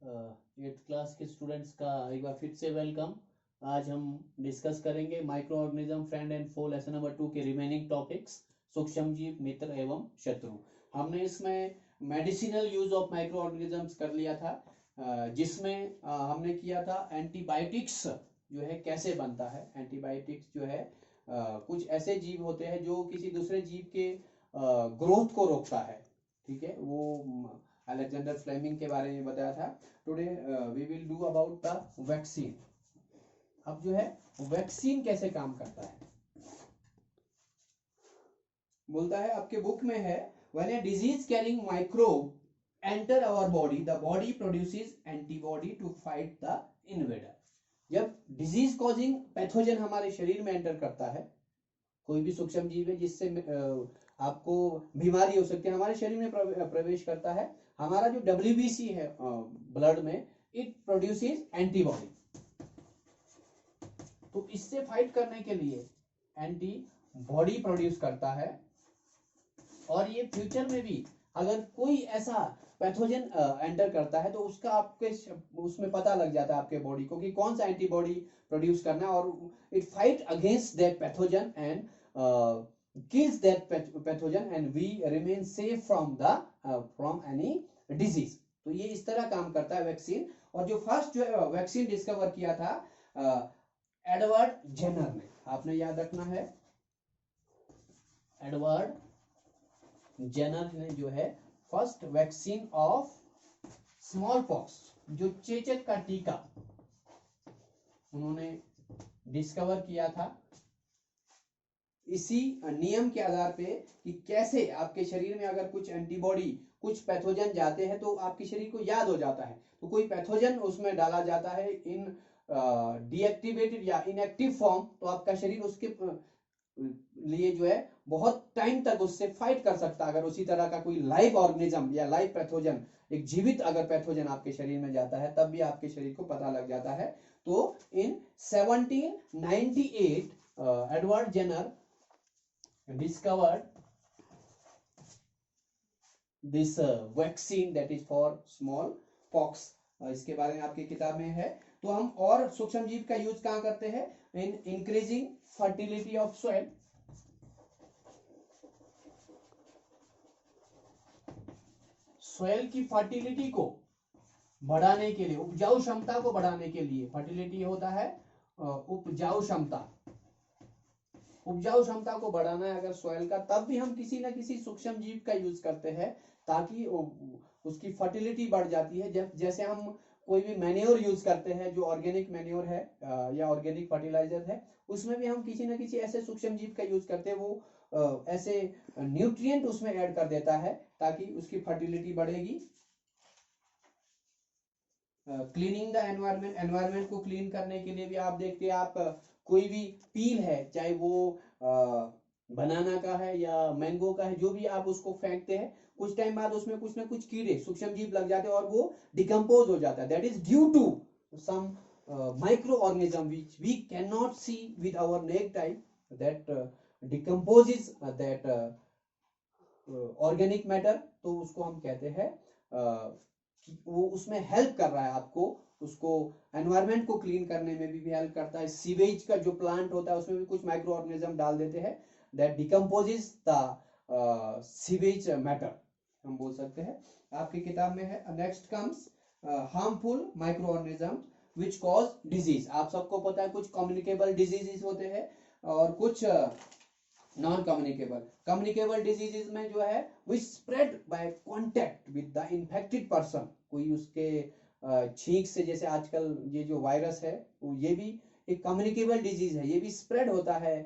Eighth class के students का एक बार फिर से वेलकम। आज हम डिस्कस करेंगे micro organism friend and foe lesson number 2 के रिमेनिंग टॉपिक्स सूक्ष्म जीव, मित्र एवं शत्रु। हमने इसमें medicinal use of micro organisms कर लिया था, जिसमें हमने किया था एंटीबायोटिक्स जो है कैसे बनता है। एंटीबायोटिक्स जो है कुछ ऐसे जीव होते हैं जो किसी दूसरे जीव के ग्रोथ को रोकता है, ठीक है। वो अलेक्जेंडर फ्लेमिंग के बारे में बताया था। Today we will do about the vaccine. अब जो है वैक्सीन कैसे काम करता है, बोलता है आपके बुक में है, when a disease carrying microbe enter our body the body produces antibody to fight the invader. जब डिजीज कॉजिंग पैथोजन हमारे शरीर में एंटर करता है, कोई भी सूक्ष्म जीव है जिससे आपको बीमारी हो सकती है, हमारे शरीर में प्रवेश करता है, हमारा जो WBC है ब्लड में, इट प्रोड्यूसेस एंटीबॉडी। तो इससे फाइट करने के लिए एंटीबॉडी प्रोड्यूस करता है। और ये फ्यूचर में भी अगर कोई ऐसा पैथोजन एंटर करता है तो उसका आपके उसमें पता लग जाता है आपके बॉडी को कि कौन सा एंटीबॉडी प्रोड्यूस करना है, और it fight against that pathogen and kills that pathogen and we remain safe from any disease। तो ये इस तरह काम करता है वैक्सीन। और जो फर्स्ट जो वैक्सीन डिस्कवर किया था एडवर्ड जेनर ने, आपने याद रखना है, एडवर्ड जेनर ने जो है first vaccine of small pox, जो चेचक का टीका उन्होंने डिस्कवर किया था। इसी नियम के आधार पे कि कैसे आपके शरीर में अगर कुछ एंटीबॉडी, कुछ पैथोजन जाते हैं तो आपके शरीर को याद हो जाता है, तो कोई पैथोजन उसमें डाला जाता है इन डीएक्टिवेटेड या इनएक्टिव फॉर्म, तो आपका शरीर उसके लिए जो है बहुत टाइम तक उससे फाइट कर सकता है। अगर उसी तरह का कोई लाइव ऑर्गेनिज्म या लाइव पैथोजन, एक जीवित अगर पैथोजन आपके शरीर में जाता है, तब भी आपके शरीर को पता लग जाता है। तो in 1798 Edward Jenner discovered this vaccine that is for small pox। इसके बारे में आपकी किताब में है। तो हम और सूक्ष्म जीव का यूज कहां करते हैं, in increasing fertility of soil. Soil की फर्टिलिटी को बढ़ाने के लिए, उपजाऊ क्षमता को बढ़ाने के लिए, फर्टिलिटी होता है उपजाऊ क्षमता, उपजाऊ क्षमता को बढ़ाना है अगर सॉइल का, तब भी हम किसी ना किसी सूक्ष्म जीव का यूज करते हैं ताकि उसकी फर्टिलिटी बढ़ जाती है। जैसे हम कोई भी मैन्योर यूज करते हैं, जो ऑर्गेनिक मैन्योर है या ऑर्गेनिक फर्टिलाइजर है, उसमें भी हम किसी ना किसी ऐसे सूक्ष्म जीव का यूज करते हैं, वो ऐसे न्यूट्रिएंट उसमें ऐड कर देता है ताकि उसकी फर्टिलिटी बढ़ेगी। क्लीनिंग द एनवायरमेंट, एनवायरमेंट को क्लीन करने के लिए भी आप देखते हैं, आप कोई भी पील है, चाहे वो बनाना का है या मैंगो का है, जो भी आप उसको फेंकते हैं, कुछ टाइम बाद उसमें कुछ ना कुछ कीड़े, सूक्ष्म जीव लग जाते हैं और वो डिकम्पोज हो जाता है। That is due to some micro organism which we can not see with our naked eye, that decomposes that organic matter. तो उसको हम कहते हैं वो उसमें हेल्प कर रहा है आपको, उसको एनवायरनमेंट को क्लीन करने में भी हेल्प करता है। सीवेज का जो प्लांट होता है उसमें भी कुछ माइक्रो ऑर्गेनिज्म डाल देते हैं, that decomposes the sewage matter, हम बोल सकते हैं। आपकी किताब में है। Next comes harmful micro organism which cause disease. आप सबको पता है कुछ कम्युनिकेबल डिजीजेस होते हैं और कुछ नॉन कम्युनिकेबल। कम्युनिकेबल डिजीजेस में जो है which spread by contact with the infected person, कोई उसके छींक से, जैसे आजकल ये जो वायरस है ये भी एक कम्युनिकेबल डिजीज है, ये भी स्प्रेड होता है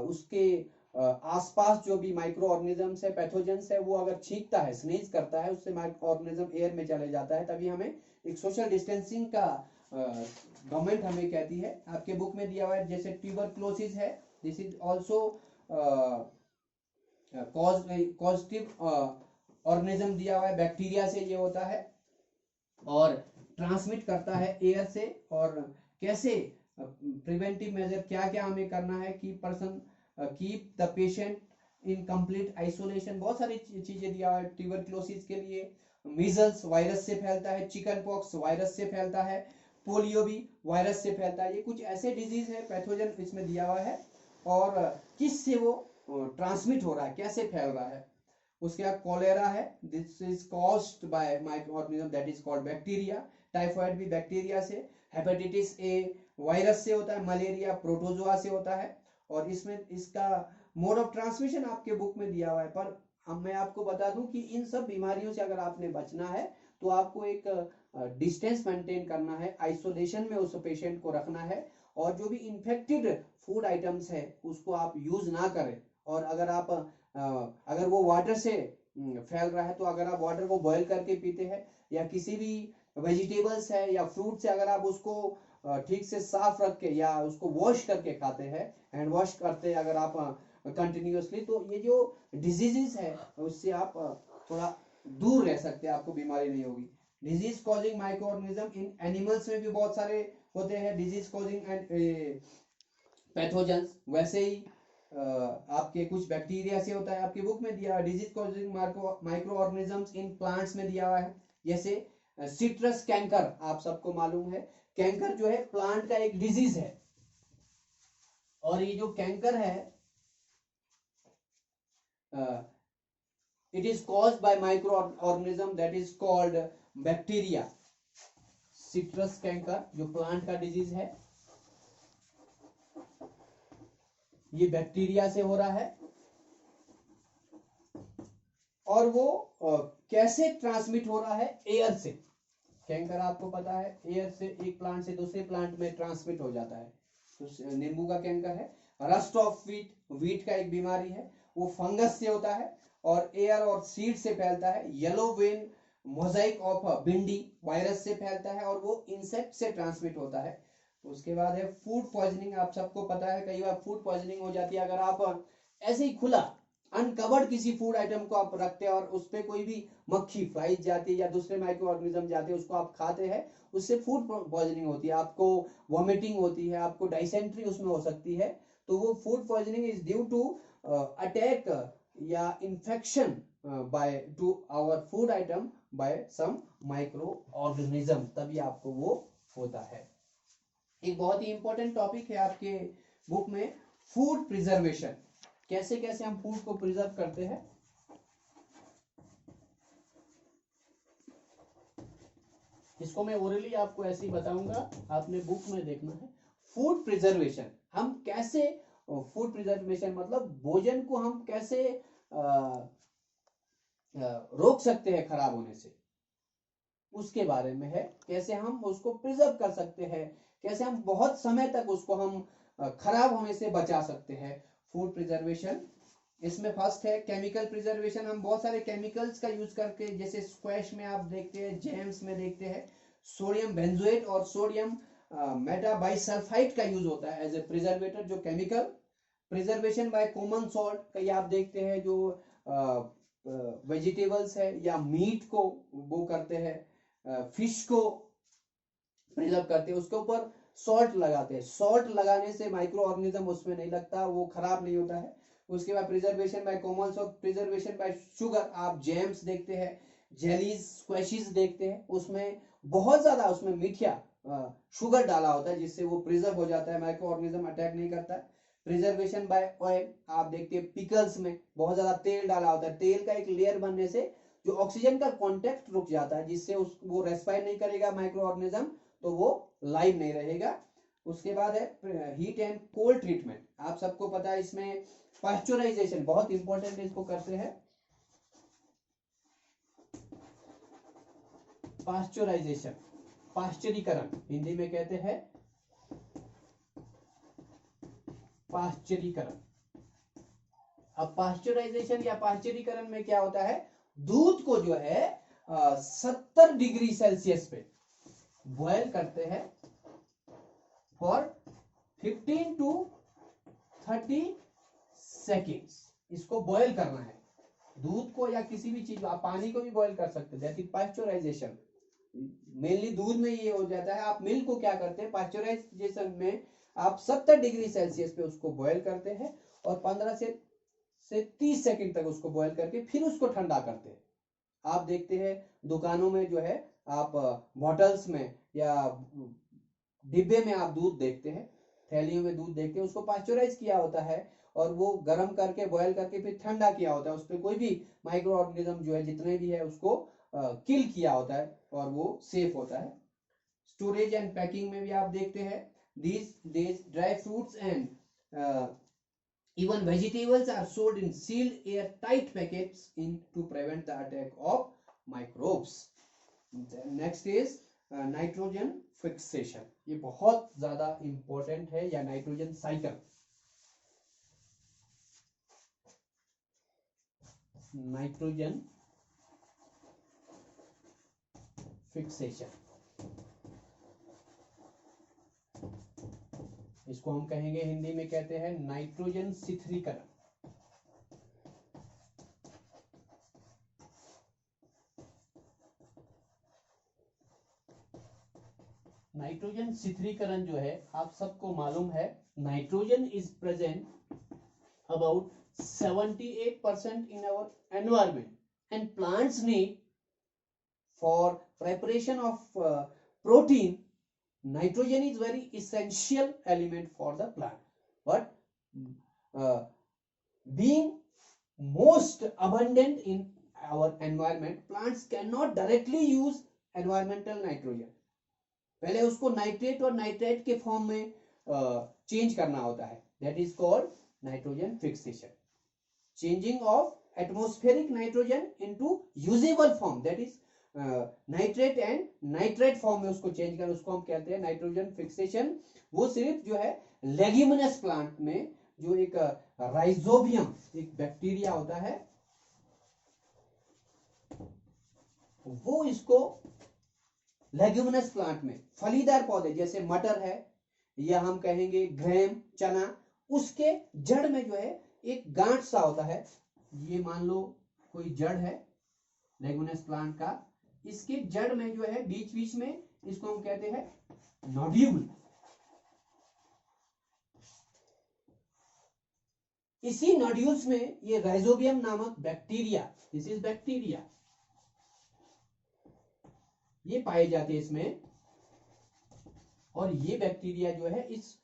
उसके आसपास जो भी माइक्रो ऑर्गेनिजम्स है, पैथोजेंस है, वो अगर छींकता है, स्नीज करता है, उससे माइक्रो ऑर्गेनिज्म एयर में चले जाता है। तभी हमें एक सोशल डिस्टेंसिंग का गवर्नमेंट हमें कहती है। आपके बुक में दिया हुआ है जैसे ट्यूबरक्लोसिस है, this is also causative organism दिया हुआ है, बैक्टीरिया से ये होता है और ट्रांसमिट करता है एयर से। और कैसे प्रिवेंटिव मेजर क्या क्या हमें करना है कि person keep the patient in complete isolation, बहुत सारी चीजें दिया हुआ है ट्यूबरक्लोसिस के लिए। मीजल्स वायरस से फैलता है, चिकन पॉक्स वायरस से फैलता है, पोलियो भी वायरस से फैलता है। ये कुछ ऐसे डिजीज है, पैथोजन इसमें दिया हुआ है और किस से वो ट्रांसमिट हो रहा है, कैसे फैल रहा है। उसके बाद कॉलेरा है, this is caused by micro organism that is called bacteria. Typhoid भी बैक्टीरिया से। हेपेटाइटिस ए वायरस से होता है, मलेरिया प्रोटोजोआ से होता है। और इसमें इसका मोड ऑफ ट्रांसमिशन आपके बुक में दिया हुआ है, पर अब मैं आपको बता दूं कि इन सब बीमारियों से अगर आपने बचना है तो आपको एक डिस्टेंस मेंटेन करना है, आइसोलेशन में उस पेशेंट को रखना है, और जो भी इन्फेक्टेड फूड आइटम्स है उसको आप यूज ना करें। और अगर आप अगर वो वाटर से फैल रहा है तो अगर आप वाटर को बॉयल करके पीते हैं, या किसी भी वेजिटेबल्स है या फ्रूट से अगर आप उसको ठीक से साफ रख के या उसको वॉश करके खाते हैं, हैंड वॉश करते हैं अगर आप कंटिन्यूअसली, तो ये जो डिजीजेस है उससे आप थोड़ा दूर रह सकते हैं, आपको बीमारी नहीं होगी। Disease causing micro organism in animals में भी बहुत सारे होते हैं डिजीज कॉजिंग एंड पैथोजेंस। वैसे ही आपके कुछ बैक्टीरिया से होता है, आपकी बुक में दिया disease causing micro organisms in plants में दिया हुआ है। जैसे सिट्रस कैंकर, आप सबको मालूम है, कैंकर जो है प्लांट का एक डिजीज है, और ये जो कैंकर है it is caused by micro organism that is called bacteria. Citrus canker जो प्लांट का डिजीज है, ये बैक्टीरिया से हो रहा है। और वो कैसे ट्रांसमिट हो रहा है? एयर से। कैंकर आपको पता है एयर से एक प्लांट से दूसरे प्लांट में ट्रांसमिट हो जाता है, तो नींबू का कैंकर है। रस्ट ऑफ व्हीट, व्हीट का एक बीमारी है, वो फंगस से होता है और एयर और सीड से फैलता है। येलो वेन मोजाइक ऑफ भिंडी वायरस से फैलता है और वो इंसेक्ट से ट्रांसमिट होता है। उसके बाद है फूड पॉइजनिंग, आप सबको पता है कई बार फूड पॉइजनिंग हो जाती है अगर आप ऐसे ही खुला अनकवर्ड किसी फूड आइटम को आप रखते हैं और उस पर कोई भी मक्खी फ्लाई जाती है या दूसरे माइक्रो ऑर्गेनिज्म जाते हैं, उसको आप खाते हैं, उससे फूड पॉइजनिंग होती है, आपको वॉमिटिंग होती है, आपको डाइसेंट्री उसमें हो सकती है। तो वो food poisoning is due to attack या infection by to our food item by some micro organism, तभी आपको वो होता है। एक बहुत ही इंपॉर्टेंट टॉपिक है आपके बुक में, फूड प्रिजर्वेशन। कैसे कैसे हम फूड को प्रिजर्व करते हैं, इसको मैं ओरली आपको ऐसे ही बताऊंगा, आपने बुक में देखना है। फूड प्रिजर्वेशन, हम कैसे फूड प्रिजर्वेशन मतलब भोजन को हम कैसे रोक सकते हैं खराब होने से, उसके बारे में है। कैसे हम उसको प्रिजर्व कर सकते हैं, कैसे हम बहुत समय तक उसको हम खराब होने से बचा सकते हैं, फूड प्रिजर्वेशन। इसमें फर्स्ट है केमिकल प्रिजर्वेशन। हम बहुत सारे केमिकल्स का यूज करके, जैसे स्क्वैश में आप देखते हैं, जैम्स में देखते हैं, सोडियम बेंजोएट और सोडियम मेटाबाइसल्फाइड का यूज होता है एज ए प्रिजर्वेटर, जो chemical. Preservation by common salt, कई आप देखते हैं जो वेजिटेबल्स है या मीट को वो करते हैं, फिश को प्रिजर्व करते हैं, उसके ऊपर सॉल्ट लगाते हैं। सॉल्ट लगाने से माइक्रो ऑर्गेनिज्म उसमें नहीं लगता, वो खराब नहीं होता है। उसके बाद preservation by common salt, preservation bye sugar, आप जैम्स देखते हैं, जेलीज, स्क्वैशेस देखते हैं, उसमें बहुत ज्यादा उसमें मीठा शुगर डाला होता है जिससे वो प्रिजर्व हो जाता है, माइक्रो ऑर्गेनिज्म अटैक नहीं करता है। प्रिजर्वेशन बाय ऑयल, आप देखते हैं पिकल्स में बहुत ज्यादा तेल डाला होता है, तेल का एक लेयर बनने से जो ऑक्सीजन का कांटेक्ट रुक जाता है, जिससे वो रेस्पायर नहीं करेगा माइक्रो ऑर्गेनिज्म, तो वो लाइव नहीं रहेगा। उसके बाद है हीट एंड कोल्ड ट्रीटमेंट, आप सबको पता है इसमें पास्चुराइजेशन बहुत इंपॉर्टेंट इसको करते हैं। पास्चुराइजेशन, पाश्चरीकरण हिंदी में कहते हैं पाश्चरीकरण। अब पाश्चराइजेशन या पाश्चरीकरण में क्या होता है, दूध को जो है 70 डिग्री सेल्सियस पे बॉयल करते हैं फॉर 15 to 30 सेकेंड्स। इसको बॉयल करना है, दूध को या किसी भी चीज को, आप पानी को भी बॉयल कर सकते हैं, दैट इज पाश्चराइजेशन। मेनली दूध में ये हो जाता है। आप मिल्क को क्या करते हैं, पाश्चराइजेशन में आप 70 डिग्री सेल्सियस पे उसको बॉयल करते हैं और 15 से 30 सेकंड तक उसको बॉयल करके फिर उसको ठंडा करते हैं। आप देखते हैं दुकानों में जो है आप बॉटल्स में या डिब्बे में आप दूध देखते हैं, थैलियों में दूध देखते हैं, उसको पास्चराइज किया होता है और वो गर्म करके बॉयल करके फिर ठंडा किया होता है, उस पर कोई भी माइक्रो ऑर्गेनिज्म जो है जितने भी है उसको किल किया होता है और वो सेफ होता है। स्टोरेज एंड पैकिंग में भी आप देखते हैं these days dry fruits and even vegetables are sold in sealed air tight packets in to prevent the attack of microbes. Next is nitrogen fixation. ये बहुत ज्यादा इंपॉर्टेंट है, या नाइट्रोजन साइकिल। नाइट्रोजन फिक्सेशन, इसको हम कहेंगे हिंदी में कहते हैं नाइट्रोजन शिथिलीकरण। नाइट्रोजन शिथिलीकरण जो है आप सबको मालूम है, nitrogen is present about 78% in our environment, and plants need for preparation of protein. Nitrogen is very essential element for the plant, but being most abundant in our environment, plants cannot directly use environmental nitrogen. पहले उसको nitrate और nitrite के form में change करना होता है, that is called nitrogen fixation. Changing of atmospheric nitrogen into usable form, that is nitrate and nitrite form में उसको चेंज करना, उसको हम कहते हैं नाइट्रोजन फिक्सेशन। वो सिर्फ जो है लेग्यूमिनस प्लांट में जो एक राइजोबियम एक बैक्टीरिया होता है, वो इसको लेग्यूमिनस प्लांट में फलीदार पौधे जैसे मटर है या हम कहेंगे ग्रेम चना, उसके जड़ में जो है एक गांठ सा होता है, ये मान लो कोई जड़ है लेग्यूमिनस प्लांट का, इसके जड़ में जो है बीच बीच में इसको हम कहते हैं नोड्यूल। इसी नोड्यूल्स में ये राइजोबियम नामक बैक्टीरिया, दिस इज बैक्टीरिया, ये पाए जाते हैं इसमें, और ये बैक्टीरिया जो है इस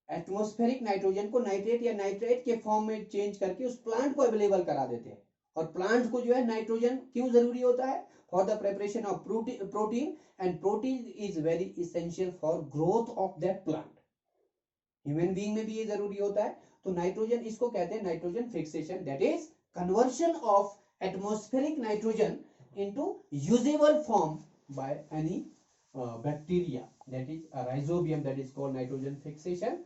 एटमॉस्फेरिक नाइट्रोजन को नाइट्रेट या नाइट्राइट के फॉर्म में चेंज करके उस प्लांट को अवेलेबल करा देते हैं। और प्लांट को जो है नाइट्रोजन क्यों जरूरी होता है? For the preparation of protein, and protein is very essential for growth of that plant. Human being में भी ये जरूरी होता है। तो नाइट्रोजन, इसको कहते हैं nitrogen fixation, that is conversion of atmospheric nitrogen into usable form by any bacteria, that is a rhizobium, that is called nitrogen fixation.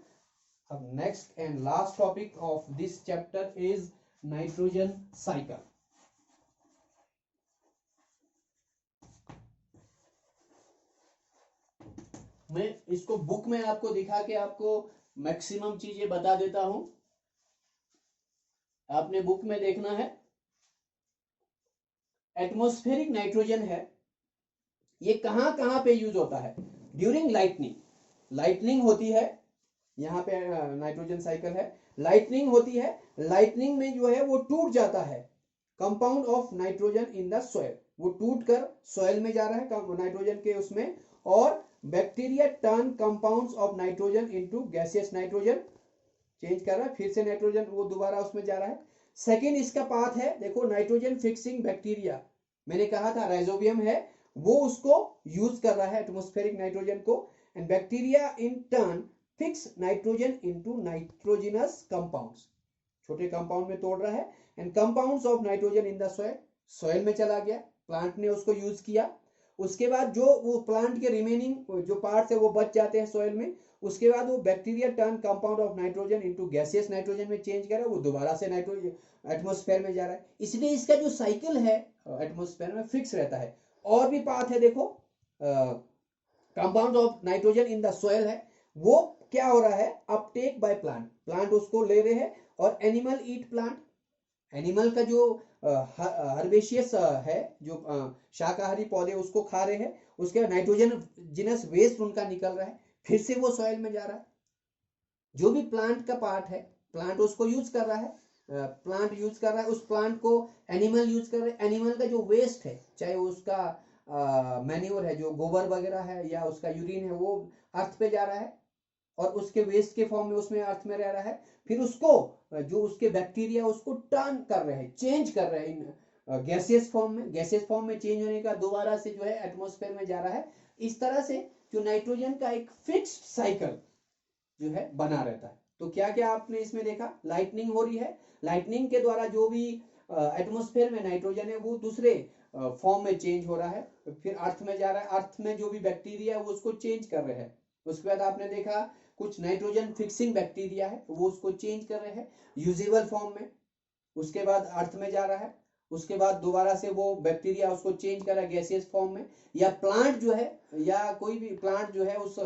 Next and last topic of this chapter is nitrogen cycle. मैं इसको book में आपको दिखा के आपको maximum चीजें बता देता हूं, आपने बुक में देखना है। एटमॉस्फेरिक नाइट्रोजन है, ये कहां कहां पे यूज होता है? ड्यूरिंग लाइटनिंग, लाइटनिंग होती है, यहाँ पे नाइट्रोजन साइकिल है, लाइटनिंग होती है, लाइटनिंग में जो है वो टूट जाता है compound of nitrogen in the soil, वो टूट कर सॉइल में जा रहा है नाइट्रोजन के उसमें, और bacteria turn compounds of nitrogen into gaseous nitrogen, change कर रहा है, फिर से नाइट्रोजन वो दोबारा उसमें जा रहा है। सेकेंड इसका पाथ है, देखो नाइट्रोजन फिक्सिंग बैक्टीरिया, मैंने कहा था राइजोबियम है, वो उसको यूज कर रहा है एटमॉस्फेरिक नाइट्रोजन को, and bacteria in turn fix nitrogen into nitrogenous compounds, छोटे कंपाउंड में तोड़ रहा है, and compounds of nitrogen in the soil, soil में चला गया, प्लांट ने उसको यूज किया। उसके बाद जो वो प्लांट के रिमेनिंग जो पार्ट्स है वो बच जाते हैं सॉइल में, उसके बाद वो bacteria turn compound of nitrogen into gaseous nitrogen में चेंज कर रहा है, वो दोबारा से नाइट्रोजन एटमॉस्फेयर में जा रहा है, इसलिए इसका जो साइकिल है एटमॉस्फेयर में फिक्स रहता है। और भी पाथ है, देखो compound of nitrogen in the soil है, वो क्या हो रहा है? अपटेक बाय प्लांट, प्लांट उसको ले रहे हैं, और एनिमल ईट प्लांट, एनिमल का जो हर्बेशियस है, जो शाकाहारी पौधे उसको खा रहे हैं, उसके बाद नाइट्रोजन जिनस वेस्ट उनका निकल रहा है, फिर से वो सॉइल में जा रहा है। जो भी प्लांट का पार्ट है, प्लांट उसको यूज कर रहा है, प्लांट यूज कर रहा है, उस प्लांट को एनिमल यूज कर रहे हैं, एनिमल का जो वेस्ट है, चाहे उसका मैन्योर है, जो गोबर वगैरह है या उसका यूरिन है, वो अर्थ पे जा रहा है और उसके वेस्ट के फॉर्म में उसमें अर्थ में रह रहा है। फिर उसको जो उसके बैक्टीरिया उसको टर्न कर रहे हैं, चेंज कर रहे हैं इन गैसियस फॉर्म में, गैसियस फॉर्म में चेंज होने का दोबारा से जो है एटमॉस्फेयर में जा रहा है। इस तरह से जो नाइट्रोजन का एक फिक्स्ड साइकिल जो है बना रहता है। तो क्या क्या आपने इसमें देखा, लाइटनिंग हो रही है, लाइटनिंग के द्वारा जो भी एटमॉस्फेयर में नाइट्रोजन है वो दूसरे फॉर्म में चेंज हो रहा है, फिर अर्थ में जा रहा है, अर्थ में जो भी बैक्टीरिया है वो उसको चेंज कर रहे हैं। उसके बाद आपने देखा कुछ नाइट्रोजन फिक्सिंग बैक्टीरिया है वो उसको चेंज कर रहे हैं यूजेबल फॉर्म में, उसके बाद अर्थ में जा रहा है, उसके बाद दोबारा से वो बैक्टीरिया उसको चेंज कर रहा है गैसियस फॉर्म में, या प्लांट जो है या कोई भी प्लांट जो है उस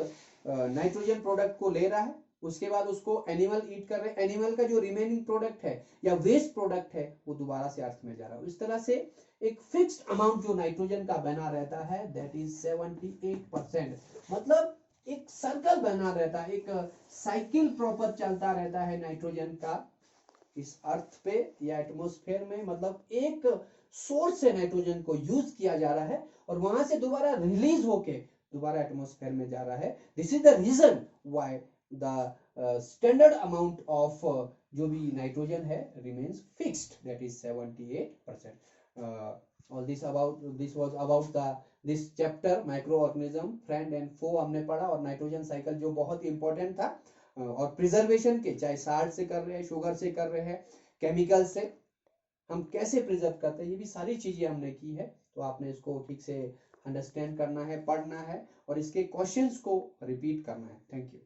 नाइट्रोजन प्रोडक्ट को ले रहा है, उसके बाद उसको एनिमल ईट कर रहे हैं, एनिमल का जो रिमेनिंग प्रोडक्ट है या वेस्ट प्रोडक्ट है वो दोबारा से अर्थ में जा रहा है। इस तरह से एक फिक्स्ड अमाउंट जो नाइट्रोजन का बना रहता है, दैट इज 78%। मतलब एक सर्कल बना रहता है, एक साइकिल प्रॉपर चलता रहता है नाइट्रोजन का इस अर्थ पे या एटमॉस्फेयर में। मतलब एक सोर्स से नाइट्रोजन को यूज किया जा रहा है और वहां से दोबारा रिलीज होके दोबारा एटमॉस्फेयर में जा रहा है। This is the reason why the standard amount of जो भी नाइट्रोजन है remains fixed, that is 78%। all this was about this chapter micro organism friend and foe हमने पढ़ा, और नाइट्रोजन साइकिल जो बहुत ही इंपॉर्टेंट था, और प्रिजर्वेशन के चाहे साल्ट से कर रहे हैं, शुगर से कर रहे हैं, केमिकल से हम कैसे प्रिजर्व करते हैं, ये भी सारी चीजें हमने की है। तो आपने इसको ठीक से अंडरस्टैंड करना है, पढ़ना है और इसके क्वेश्चंस को रिपीट करना है। Thank you.